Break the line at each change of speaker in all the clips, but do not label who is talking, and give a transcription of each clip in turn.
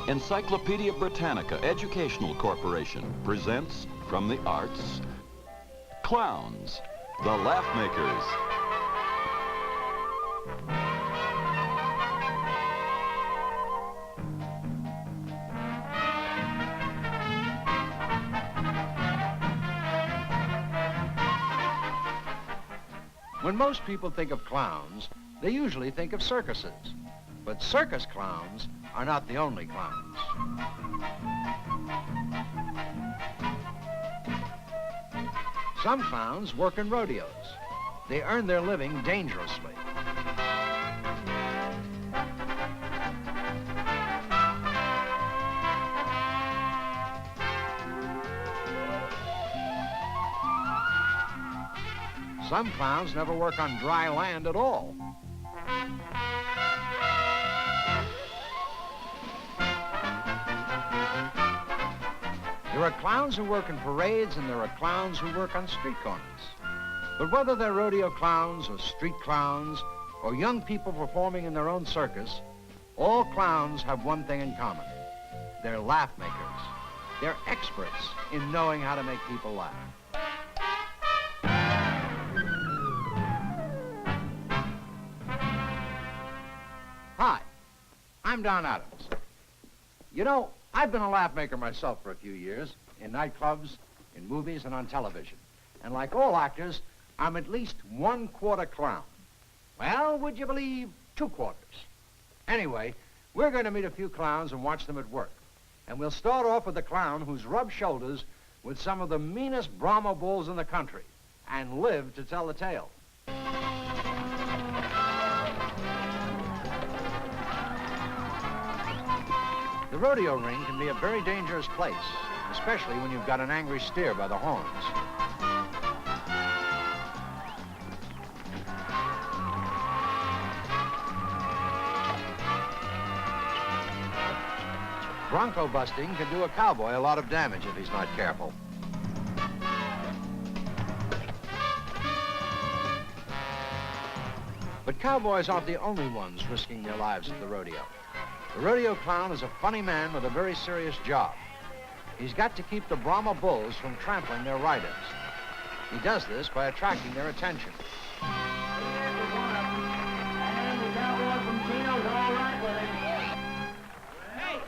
Encyclopedia Britannica Educational Corporation presents from the arts, Clowns, the Laugh Makers.
When most people think of clowns, they usually think of circuses. But circus clowns are not the only clowns. Some clowns work in rodeos. They earn their living dangerously. Some clowns never work on dry land at all. There are clowns who work in parades, and there are clowns who work on street corners. But whether they're rodeo clowns or street clowns or young people performing in their own circus, all clowns have one thing in common. They're laugh makers. They're experts in knowing how to make people laugh. Hi, I'm Don Adams. You know, I've been a laugh maker myself for a few years, in nightclubs, in movies, and on television. And like all actors, I'm at least 1/4 clown. Well, would you believe 2/4? Anyway, we're going to meet a few clowns and watch them at work. And we'll start off with a clown who's rubbed shoulders with some of the meanest Brahma bulls in the country and lived to tell the tale. The rodeo ring can be a very dangerous place, especially when you've got an angry steer by the horns. Bronco busting can do a cowboy a lot of damage if he's not careful. But cowboys aren't the only ones risking their lives at the rodeo. The rodeo clown is a funny man with a very serious job. He's got to keep the Brahma bulls from trampling their riders. He does this by attracting their attention.
Hey!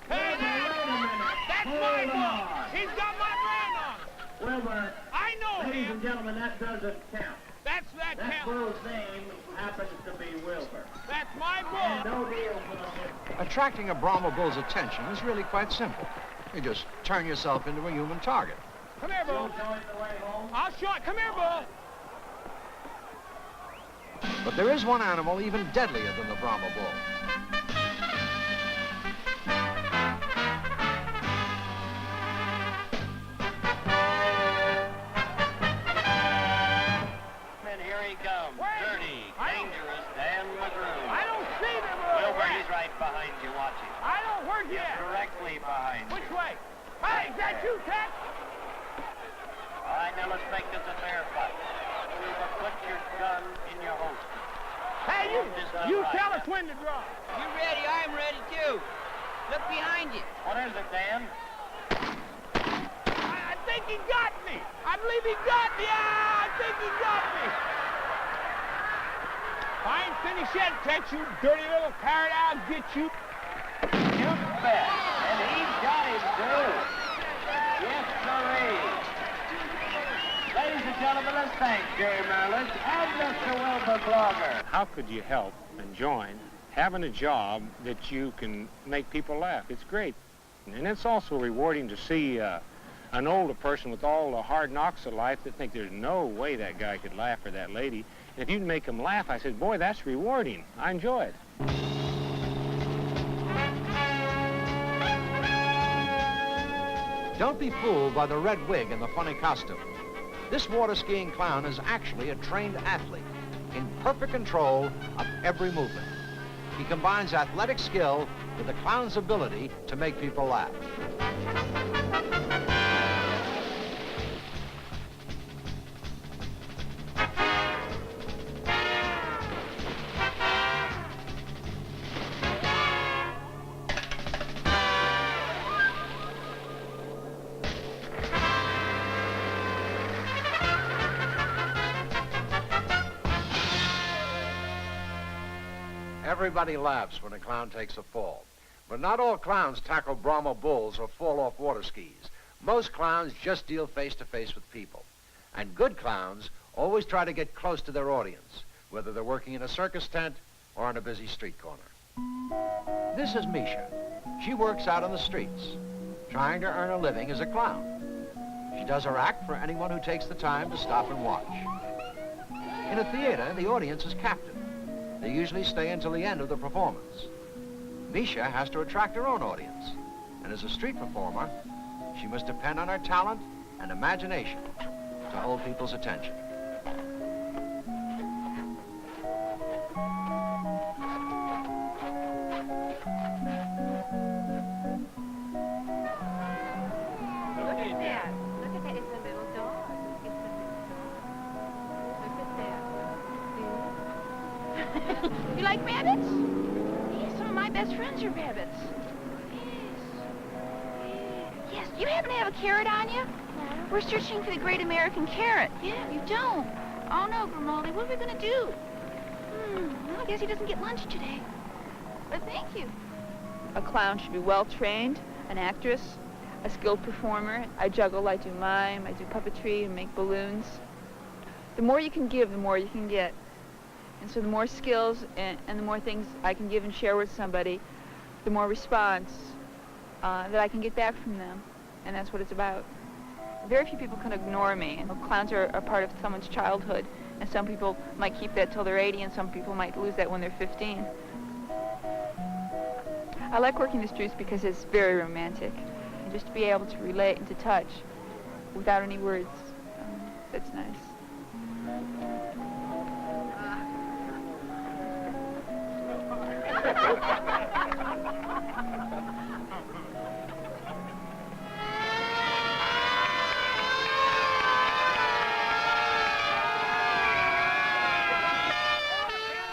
Hey, wait a minute! That's my bull! He's got my brand on!
Wilbur,
I know
ladies
him!
and gentlemen, that doesn't count.
That
That
counts!
bull's name happens to be Wilbur.
That's my
And
bull!
no deal for the business.
Attracting a Brahma bull's attention is really quite simple. You just turn yourself into a human target.
Come here,
You'll
bull!
show him the way home.
I'll show it! Come here, bull!
But there is one animal even deadlier than the Brahma bull.
And here he comes.
Wait.
Dirty,
I don't-
dangerous Dan McGrew.
I don't see them, bull!
Wilbur, he's right behind you watching.
I don't... Where's he at?
Directly behind
Which
you.
way? Hey, is that you, Cat?
All right, now let's make this a fair fight. Wilbur, put your gun in your holster.
Hey, you tell us when to draw.
You ready? I'm ready too. Look behind you.
What is it, Dan?
I think he got me. I believe he got me. Ah, I think he got me. If I ain't finished yet, Tet, you dirty little parrot, I'll get you.
You bet. And he's got him, too. Yes, sirree. Ladies and gentlemen, let's thank Jerry Merlis and Mr. Wilbur Blogger.
How could you help and join having a job that you can make people laugh? It's great. And it's also rewarding to see an older person with all the hard knocks of life that think there's no way that guy could laugh or that lady. And if you can make them laugh, I said, boy, that's rewarding. I enjoy it.
Don't be fooled by the red wig and the funny costume. This water skiing clown is actually a trained athlete in perfect control of every movement. He combines athletic skill with the clown's ability to make people laugh. Everybody laughs when a clown takes a fall. But not all clowns tackle Brahma bulls or fall off water skis. Most clowns just deal face-to-face with people. And good clowns always try to get close to their audience, whether they're working in a circus tent or on a busy street corner. This is Misha. She works out on the streets, trying to earn a living as a clown. She does her act for anyone who takes the time to stop and watch. In a theater, the audience is captive. They usually stay until the end of the performance. Misha has to attract her own audience, and as a street performer, she must depend on her talent and imagination to hold people's attention.
Look at that. Look at that. It's a little dog. It's a little dog. Look at that. See? You like rabbits? Yes, some of my best friends are rabbits. Yes. Yes. You happen to have a carrot on you? No. We're searching for the great American carrot. Yeah, you don't. Oh, no, Grimaldi. What are we going to do? Well, I guess he doesn't get lunch today. But thank you.
A clown should be well-trained, an actress, a skilled performer. I juggle, I do mime, I do puppetry and make balloons. The more you can give, the more you can get. And so the more skills and the more things I can give and share with somebody, the more response that I can get back from them. And that's what it's about. Very few people can ignore me. And clowns are a part of someone's childhood. And some people might keep that till they're 80, and some people might lose that when they're 15. I like working the streets because it's very romantic. And just to be able to relate and to touch without any words, that's nice.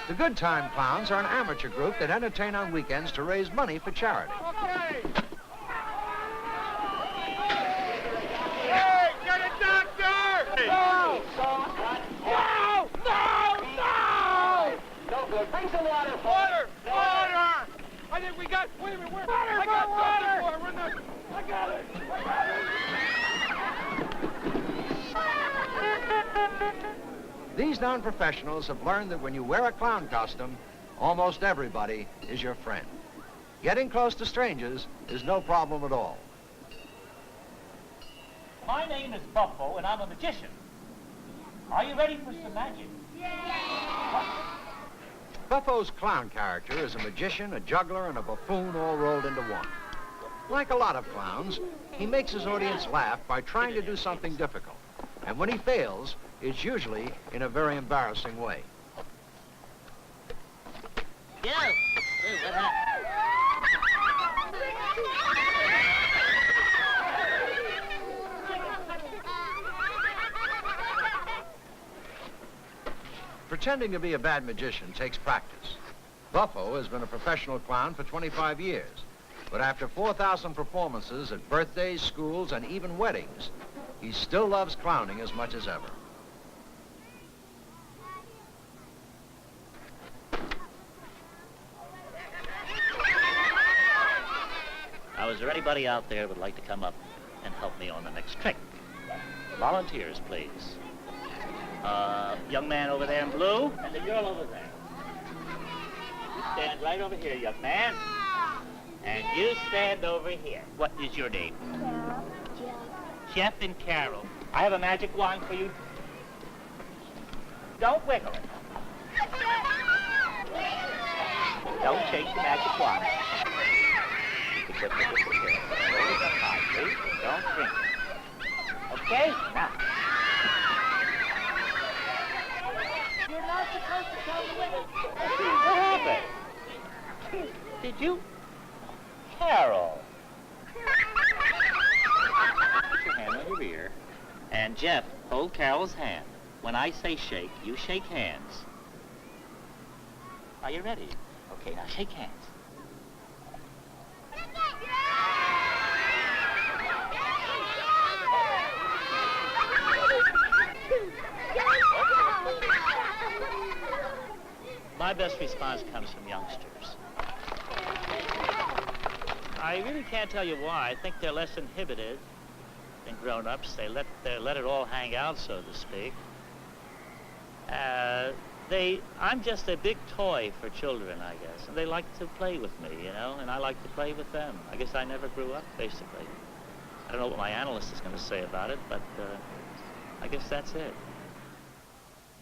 The Good Time Clowns are an amateur group that entertain on weekends to raise money for charity.
Okay. Hey, get a doctor! No! No! No! No!
No good. Bring some water.
Water! Water! I think we got... Wait a minute, where... Water! I got water! We're in the... I got it! I got it!
These non-professionals have learned that when you wear a clown costume, almost everybody is your friend. Getting close to strangers is no problem at all.
My name is Buffo, and I'm a magician. Are you ready for some magic?
Buffo's clown character is a magician, a juggler, and a buffoon all rolled into one. Like a lot of clowns, he makes his audience laugh by trying to do something difficult. And when he fails, it's usually in a very embarrassing way.
Yeah. What happened?
Pretending to be a bad magician takes practice. Buffo has been a professional clown for 25 years, but after 4,000 performances at birthdays, schools, and even weddings, he still loves clowning as much as ever.
Now, is there anybody out there who would like to come up and help me on the next trick? Volunteers, please. Young man over there in blue, and the girl over there. You stand right over here, young man. And you stand over here. What is your name? Jeff and Carol. I have a magic wand for you. Don't wiggle it. Don't shake the magic wand. Except for this here. Hold it up high, please. Don't shrink it. Okay? Now. You're not supposed to tell the women. What happened? Did you? Carol. Put your hand on your ear. And Jeff, hold Carol's hand. When I say shake, you shake hands. Are you ready? Okay, now shake hands. My best response comes from youngsters. I really can't tell you why. I think they're less inhibited than grown-ups. They let it all hang out, so to speak. I'm just a big toy for children, I guess, and they like to play with me, you know, and I like to play with them. I guess I never grew up, basically. I don't know what my analyst is going to say about it, but I guess that's it.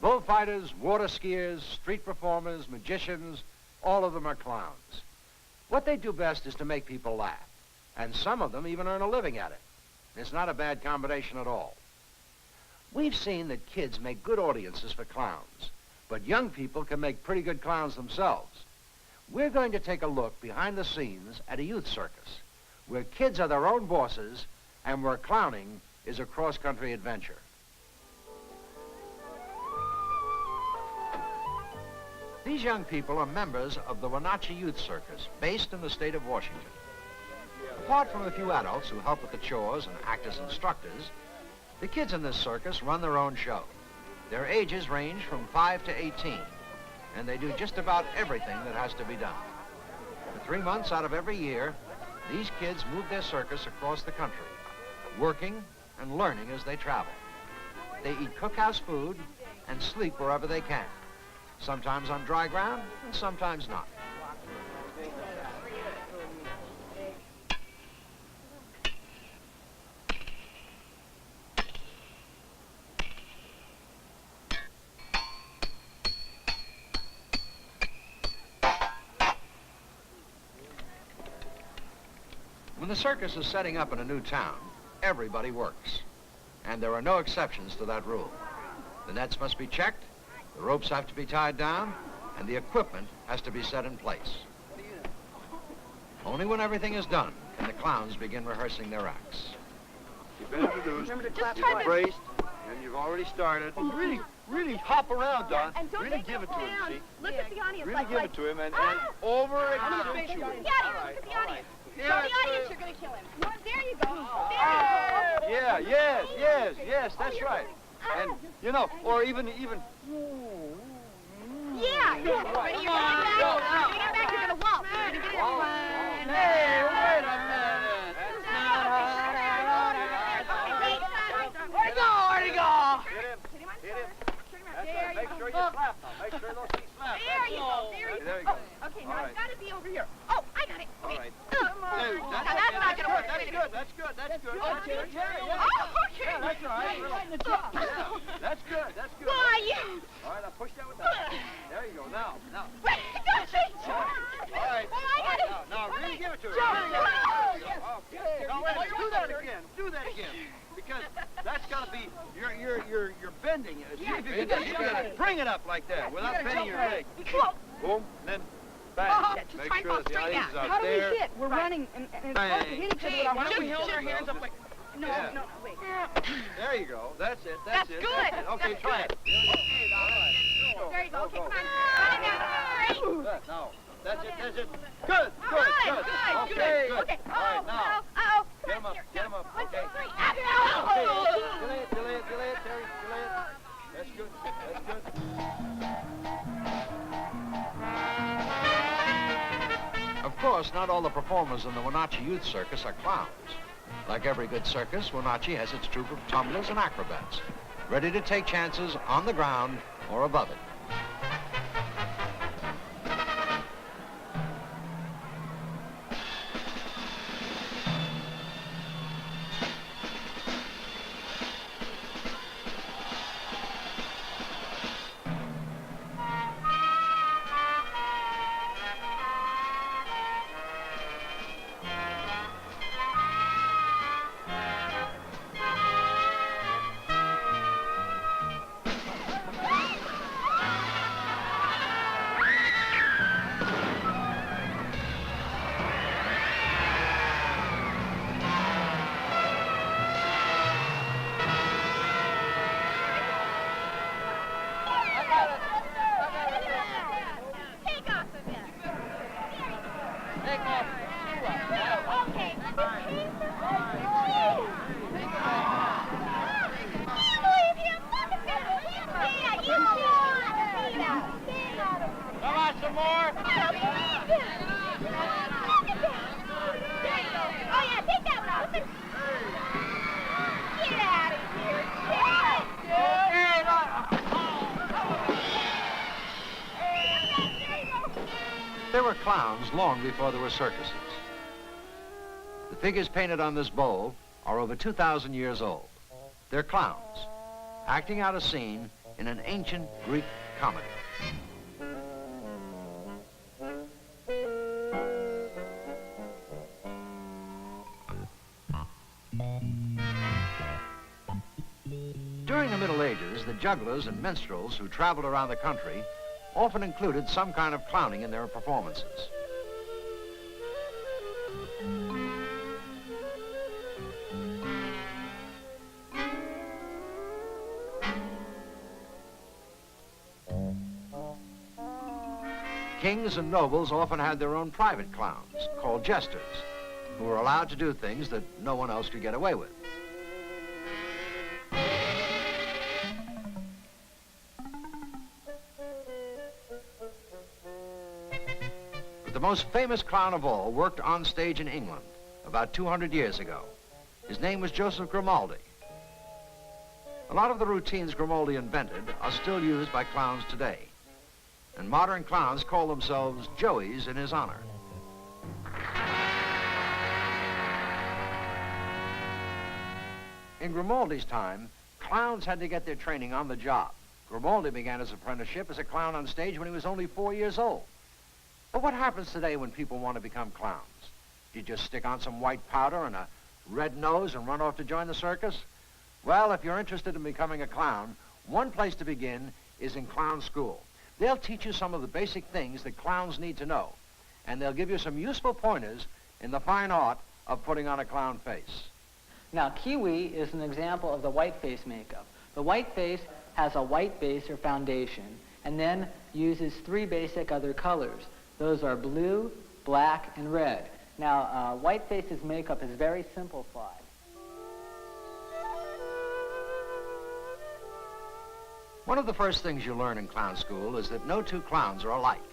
Bullfighters, water skiers, street performers, magicians, all of them are clowns. What they do best is to make people laugh, and some of them even earn a living at it. It's not a bad combination at all. We've seen that kids make good audiences for clowns, but young people can make pretty good clowns themselves. We're going to take a look behind the scenes at a youth circus, where kids are their own bosses and where clowning is a cross-country adventure. These young people are members of the Renacci Youth Circus, based in the state of Washington. Apart from a few adults who help with the chores and act as instructors, the kids in this circus run their own show. Their ages range from 5 to 18, and they do just about everything that has to be done. For 3 months out of every year, these kids move their circus across the country, working and learning as they travel. They eat cookhouse food and sleep wherever they can, sometimes on dry ground and sometimes not. When the circus is setting up in a new town, everybody works. And there are no exceptions to that rule. The nets must be checked, the ropes have to be tied down, and the equipment has to be set in place. Only when everything is done can the clowns begin rehearsing their acts.
You've been introduced, braced, and you've already started. Really hop around, Don.
And don't
really
take
give it to him,
down.
see?
Look at the audience.
Really give it to him and over-accentuate.
Yeah, look at the audience. Show the audience you're going to kill him. There you go.
Yeah, yes, that's right. And, you know, or even...
Yeah. Ready, you're going back. You're going to waltz. You're going to get it. One.
Hey, wait a minute.
Where'd he go?
Hit him. That's right. Make sure you slap now. Make sure those feet slap.
There you go.
There you go.
Okay, now it's got to be over here. Oh, I got it.
All right.
That's not going to work.
That's good. That's good.
Oh, okay.
Yeah, that's all right. Yeah, that's good.
Why, yes.
All right, I'll push that with that. There you go. Now.
Wait, don't say so.
All right.
Well, I got it.
Now, really give it to her.
Okay.
Now, wait, do that again. Because that's got to be, you're bending it. You got to bring it up like that without bending your leg. Boom, then bang. Make sure that the audience is out there.
How do we hit? We're running and it's supposed to hit each other with our
Why don't we
hands.
hold our hands up like...
No, wait.
There you go. That's it.
That's good.
Okay, try it. Okay, all right.
There you go. Okay, come on.
Good. Now, that's it. Good. Okay, good. All right, now.
Uh-oh.
Get him up.
1, 2, 3.
Okay. Delay it, Terry. Delay it. That's good.
Of course, not all the performers in the Renacci Youth Circus are clowns. Like every good circus, Renacci has its troupe of tumblers and acrobats, ready to take chances on the ground or above it. There were clowns long before there were circuses. The figures painted on this bowl are over 2,000 years old. They're clowns, acting out a scene in an ancient Greek comedy. During the Middle Ages, the jugglers and minstrels who traveled around the country often included some kind of clowning in their performances. Kings and nobles often had their own private clowns, called jesters, who were allowed to do things that no one else could get away with. But the most famous clown of all worked on stage in England about 200 years ago. His name was Joseph Grimaldi. A lot of the routines Grimaldi invented are still used by clowns today. And modern clowns call themselves Joeys in his honor. In Grimaldi's time, clowns had to get their training on the job. Grimaldi began his apprenticeship as a clown on stage when he was only 4 years old. But what happens today when people want to become clowns? Do you just stick on some white powder and a red nose and run off to join the circus? Well, if you're interested in becoming a clown, one place to begin is in clown school. They'll teach you some of the basic things that clowns need to know, and they'll give you some useful pointers in the fine art of putting on a clown face.
Now, kiwi is an example of the white face makeup. The white face has a white base or foundation, and then uses 3 basic other colors. Those are blue, black, and red. Now, white face's makeup is very simplified.
One of the first things you learn in clown school is that no two clowns are alike.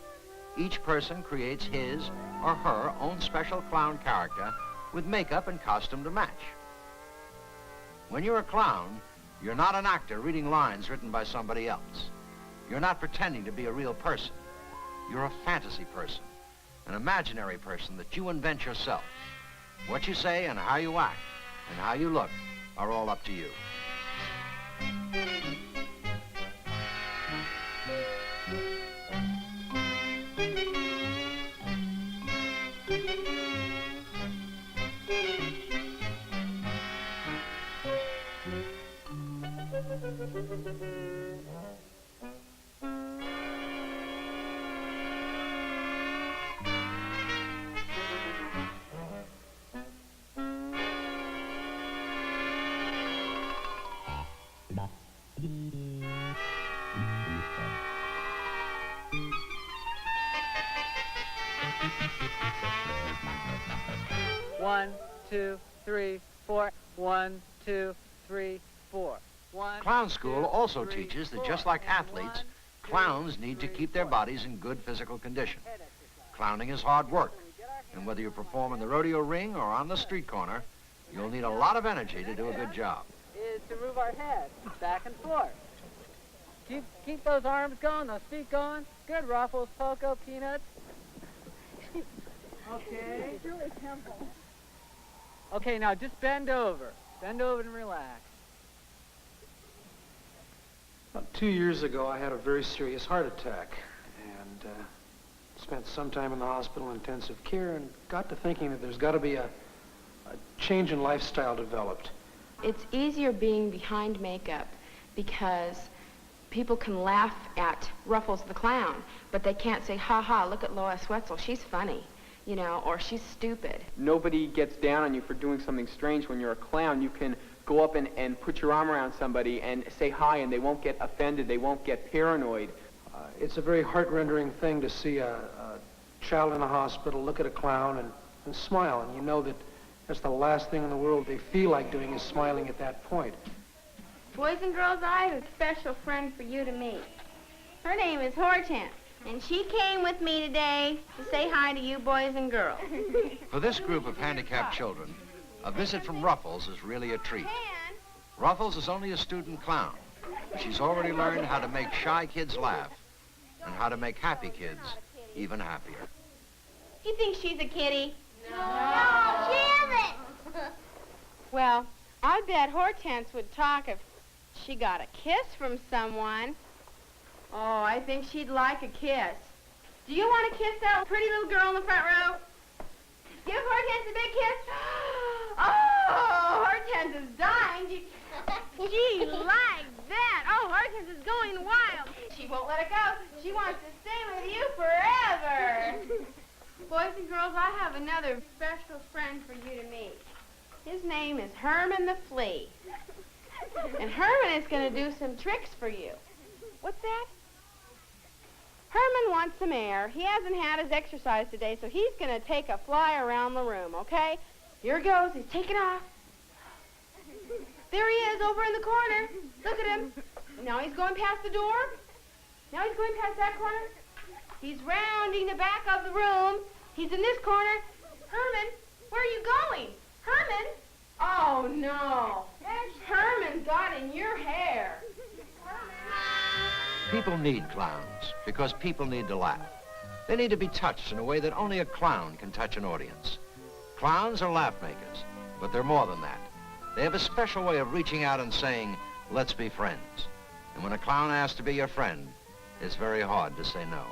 Each person creates his or her own special clown character with makeup and costume to match. When you're a clown, you're not an actor reading lines written by somebody else. You're not pretending to be a real person. You're a fantasy person, an imaginary person that you invent yourself. What you say and how you act and how you look are all up to you.
One, two, three, four. 1, 2, 3, 4.
Clown school also teaches that just like athletes, clowns need to keep their bodies in good physical condition. Clowning is hard work, and whether you perform in the rodeo ring or on the street corner, you'll need a lot of energy to do a good job.
Is to move our head back and forth. Keep those arms going, those feet going. Good, Ruffles, Poco, Peanuts. Okay.
It's really simple.
Okay, now just bend over. Bend over and relax.
About 2 years ago, I had a very serious heart attack and spent some time in the hospital in intensive care and got to thinking that there's got to be a change in lifestyle developed.
It's easier being behind makeup because people can laugh at Ruffles the Clown, but they can't say, ha ha, look at Lois Wetzel, she's funny, you know, or she's stupid.
Nobody gets down on you for doing something strange when you're a clown. You can go up and put your arm around somebody and say hi, and they won't get offended, they won't get paranoid.
It's a very heart-rendering thing to see a child in a hospital look at a clown and smile, and you know that that's the last thing in the world they feel like doing is smiling at that point.
Boys and girls, I have a special friend for you to meet. Her name is Hortense, and she came with me today to say hi to you boys and girls.
For this group of handicapped children, a visit from Ruffles is really a treat. Ruffles is only a student clown, but she's already learned how to make shy kids laugh and how to make happy kids even happier.
You think she's a kitty?
No, she isn't.
Well, I bet Hortense would talk if she got a kiss from someone. Oh, I think she'd like a kiss. Do you want to kiss that pretty little girl in the front row? Give Hortense a big kiss. Oh, Hortense is dying. Gee, like that. Oh, Hortense is going wild. She won't let it go. She wants to stay with you forever. Boys and girls, I have another special friend for you to meet. His name is Herman the Flea. And Herman is going to do some tricks for you. What's that? Herman wants some air. He hasn't had his exercise today, so he's going to take a fly around the room, okay? Here goes. He's taking off. There he is, over in the corner. Look at him. Now he's going past the door. Now he's going past that corner. He's rounding the back of the room. He's in this corner. Herman, where are you going? Herman? Oh, no. Herman got in your hair.
People need clowns because people need to laugh. They need to be touched in a way that only a clown can touch an audience. Clowns are laugh makers, but they're more than that. They have a special way of reaching out and saying, let's be friends. And when a clown asks to be your friend, it's very hard to say no.